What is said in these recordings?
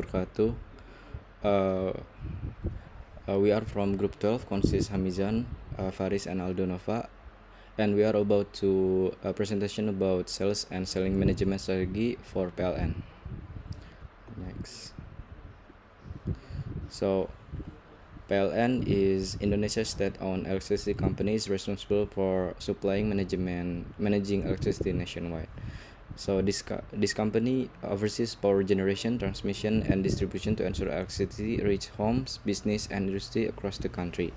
wabarakatuh. Uh, we are from Group 12, consists Hamizan, Faris, and Aldonova, and we are about to a presentation about sales and selling management strategy for PLN. Next. So, PLN is Indonesia's state-owned electricity company responsible for managing electricity nationwide. So this company oversees power generation, transmission, and distribution to ensure electricity reach homes, business, and industry across the country.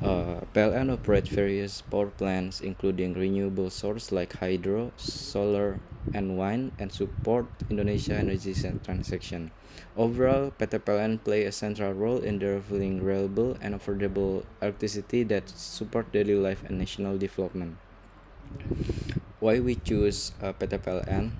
PLN operates various power plants, including renewable sources like hydro, solar, and wind, and support Indonesia energy transition. Overall, PT PLN plays a central role in delivering reliable and affordable electricity that support daily life and national development. Why we choose PT PLN?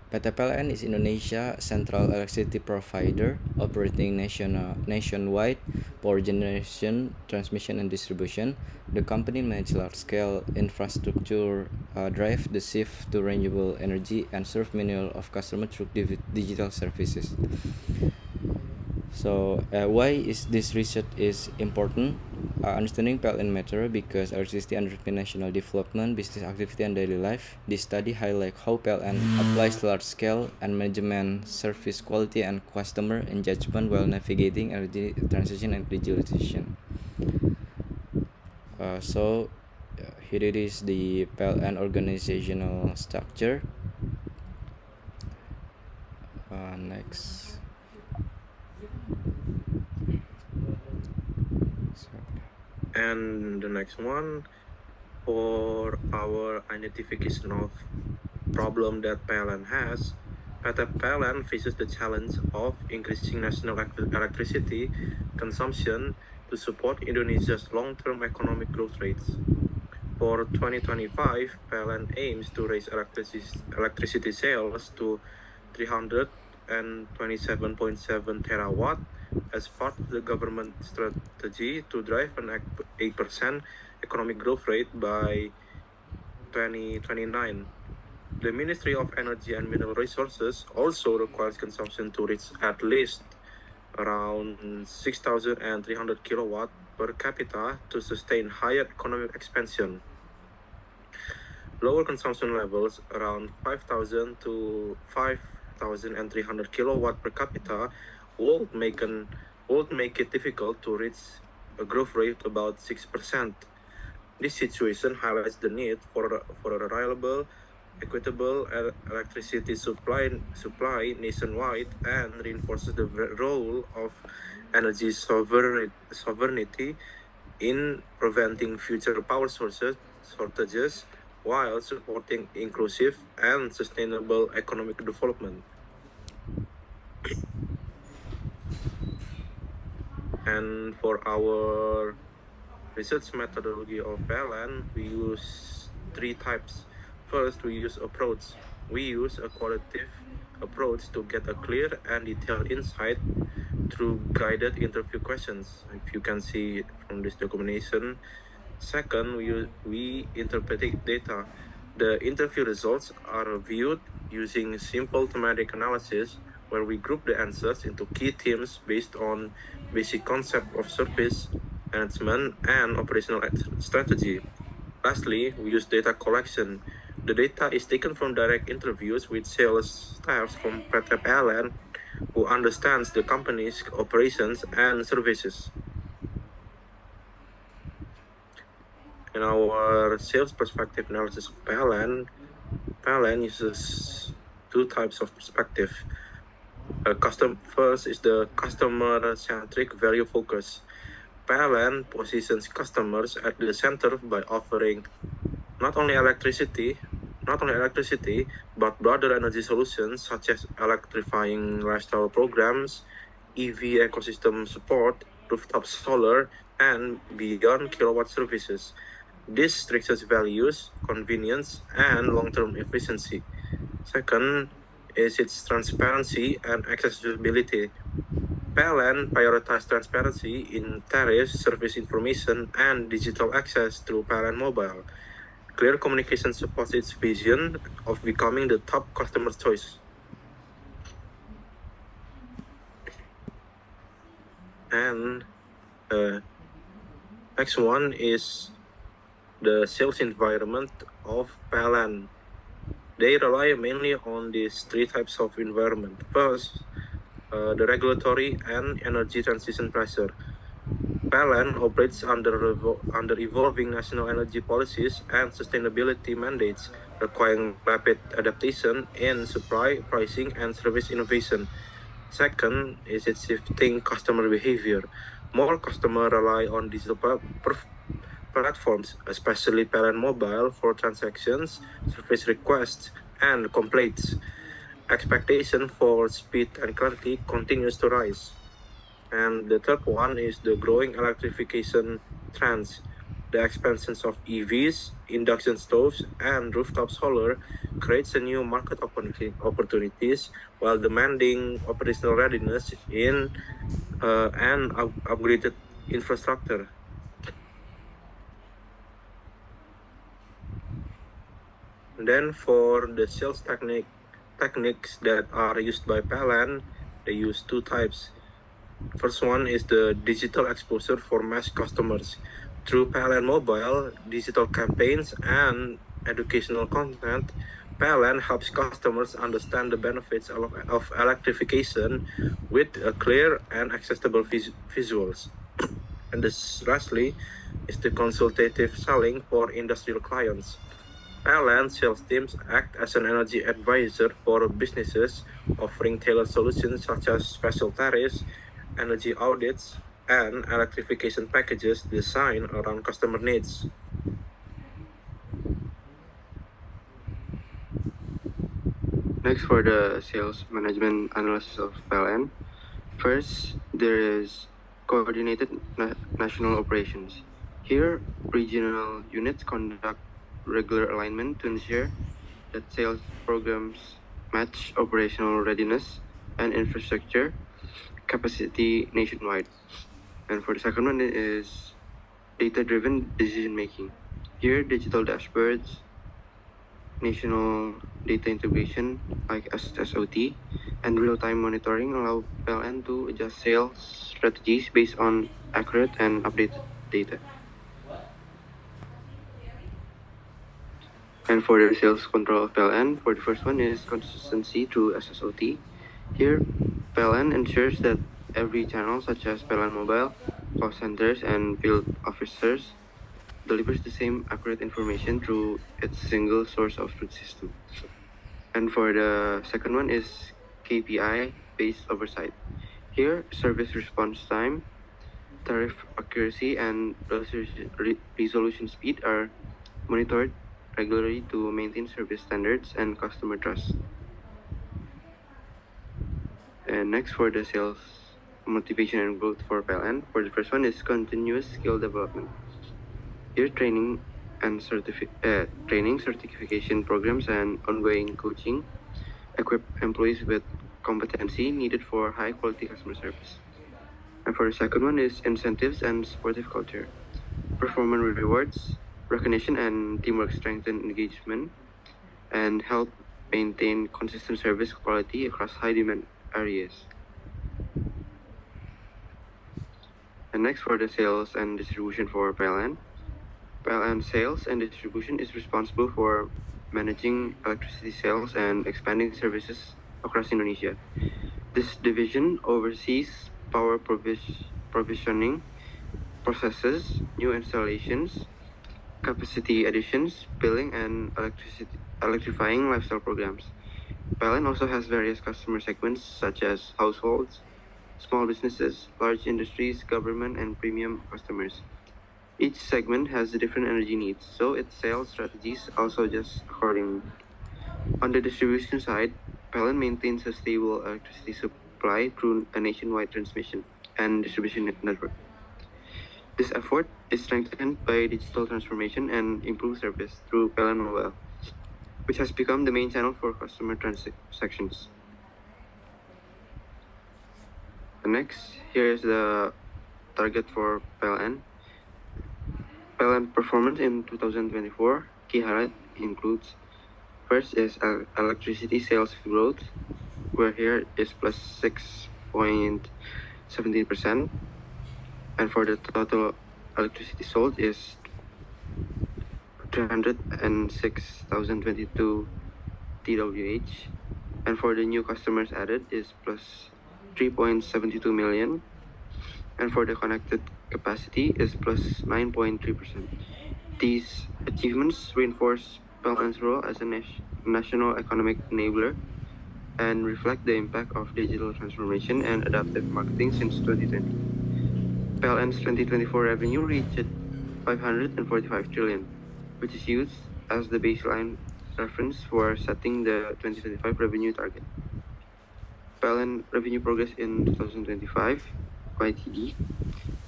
PT PLN is Indonesia central electricity provider operating nationwide power generation, transmission, and distribution. The company manages large-scale infrastructure, drive the shift to renewable energy, and serve many of customers through digital services. So why is this research is important? Understanding PLN matter because electricity underpins national development, business activity, and daily life. This study highlights how PLN applies large-scale and management service quality and customer engagement while navigating energy transition and digitalization. Here it is the PLN organizational structure. Next. And the next one, for our identification of problem that PLN has, PT PLN faces the challenge of increasing national electricity consumption to support Indonesia's long-term economic growth rates. For 2025, PLN aims to raise electricity sales to 327.7 terawatt as part of the government strategy to drive an 8% economic growth rate by 2029. The Ministry of Energy and Mineral Resources also requires consumption to reach at least around 6,300 kilowatt per capita to sustain higher economic expansion. Lower consumption levels around 5,000 to 5,300 kilowatt per capita would make it difficult to reach a growth rate about 6%. This situation highlights the need for a reliable, equitable electricity supply nationwide and reinforces the role of energy sovereignty in preventing future power shortages while supporting inclusive and sustainable economic development. And for our research methodology of PLN, we use three types. First, we use approach. We use a qualitative approach to get a clear and detailed insight through guided interview questions, if you can see from this documentation. Second, we interpret data. The interview results are reviewed using simple thematic analysis where we group the answers into key themes based on basic concept of service, management, and operational strategy. Lastly, we use data collection. The data is taken from direct interviews with sales staffs from PT PLN who understands the company's operations and services. In our sales perspective analysis of PLN uses two types of perspective. First is the customer-centric value focus. PLN positions customers at the center by offering not only electricity, but broader energy solutions such as electrifying lifestyle programs, EV ecosystem support, rooftop solar, and beyond kilowatt services. This stresses values, convenience, and long-term efficiency. Second is its transparency and accessibility. PLN prioritizes transparency in tariffs, service information, and digital access through PLN Mobile. Clear communication supports its vision of becoming the top customer choice. And next one is the sales environment of PLN. They rely mainly on these three types of environment. First, the regulatory and energy transition pressure. PLN operates under evolving national energy policies and sustainability mandates, requiring rapid adaptation in supply, pricing, and service innovation. Second is its shifting customer behavior. More customers rely on digital platforms, especially PLN Mobile, for transactions, service requests, and complaints. Expectation for speed and clarity continues to rise. And the third one is the growing electrification trends. The expansions of EVs, induction stoves, and rooftop solar creates a new market opportunities while demanding operational readiness in and upgraded infrastructure. Then for the sales techniques that are used by PLN, they use two types. First one is the digital exposure for mass customers. Through PLN Mobile, digital campaigns, and educational content, PLN helps customers understand the benefits of electrification with a clear and accessible visuals. And this lastly is the consultative selling for industrial clients. PLN sales teams act as an energy advisor for businesses, offering tailored solutions such as special tariffs, energy audits, and electrification packages designed around customer needs. Next, for the sales management analysis of PLN. First, there is coordinated national operations. Here, regional units conduct regular alignment to ensure that sales programs match operational readiness and infrastructure capacity nationwide. And for the second one is data-driven decision making. Here, digital dashboards, national data integration like SSOT, and real-time monitoring allow PLN to adjust sales strategies based on accurate and updated data. And for the sales control of PLN, for the first one is consistency through SSOT. Here, PLN ensures that every channel, such as PLN Mobile, call centers, and field officers, delivers the same accurate information through its single source of truth system. And for the second one is KPI-based oversight. Here, service response time, tariff accuracy, and resolution speed are monitored regularly to maintain service standards and customer trust. And next, for the sales motivation and growth for PLN, for the first one is continuous skill development. Here, training and certification programs and ongoing coaching equip employees with competency needed for high quality customer service. And for the second one is incentives and supportive culture. Performance rewards, recognition, and teamwork strengthen engagement and help maintain consistent service quality across high demand areas. And next, for the sales and distribution for PLN. PLN sales and distribution is responsible for managing electricity sales and expanding services across Indonesia. This division oversees power provisioning processes, new installations, capacity additions, billing, and electrifying lifestyle programs. PLN also has various customer segments such as households, small businesses, large industries, government, and premium customers. Each segment has different energy needs, so its sales strategies also adjust accordingly. On the distribution side, PLN maintains a stable electricity supply through a nationwide transmission and distribution network. This effort is strengthened by digital transformation and improved service through PLN Mobile, which has become the main channel for customer transactions. Next, here is the target for PLN. PLN performance in 2024, key highlight includes first is electricity sales growth, where here is plus 6.17%. And for the total electricity sold is 306,022 TWh. And for the new customers added is plus 3.72 million. And for the connected capacity is plus 9.3%. These achievements reinforce PLN's role as a national economic enabler and reflect the impact of digital transformation and adaptive marketing since 2020. PLN's 2024 revenue reached 545 trillion, which is used as the baseline reference for setting the 2025 revenue target. PLN revenue progress in 2025 YTD.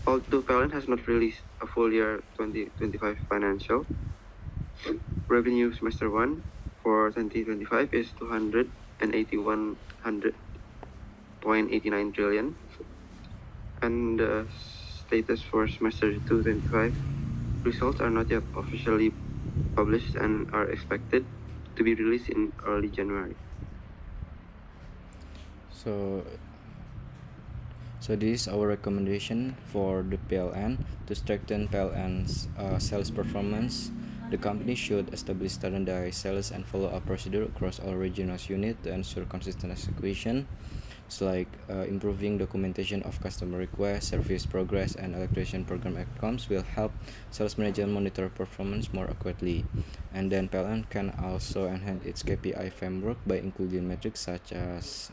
Although PLN has not released a full year 2025 financial, revenue semester 1 for 2025 is 281.89 trillion, and the status for semester 2 25 results are not yet officially published and are expected to be released in early January. So this is our recommendation for the PLN. To strengthen PLN's sales performance, the company should establish standardized sales and follow-up procedure across all regional units to ensure consistent execution. It's like improving documentation of customer requests, service progress, and electrician program outcomes will help sales manager monitor performance more accurately. And then PLN can also enhance its KPI framework by including metrics such as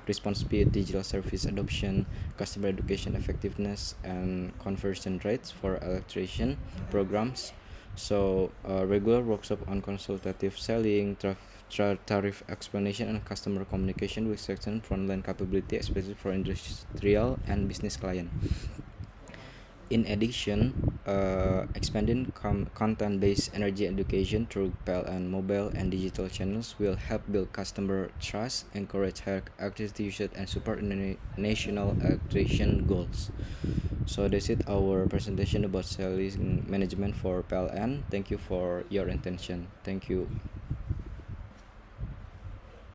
response speed, digital service adoption, customer education effectiveness, and conversion rates for electrician programs. So, regular workshop on consultative selling, tariff explanation, and customer communication with strengthen frontline capability, especially for industrial and business clients. In addition, expanding content-based energy education through PLN mobile and digital channels will help build customer trust, encourage higher electricity usage, and support national electrician goals. So that's it, our presentation about sales management for PLN. Thank you for your attention. Thank you.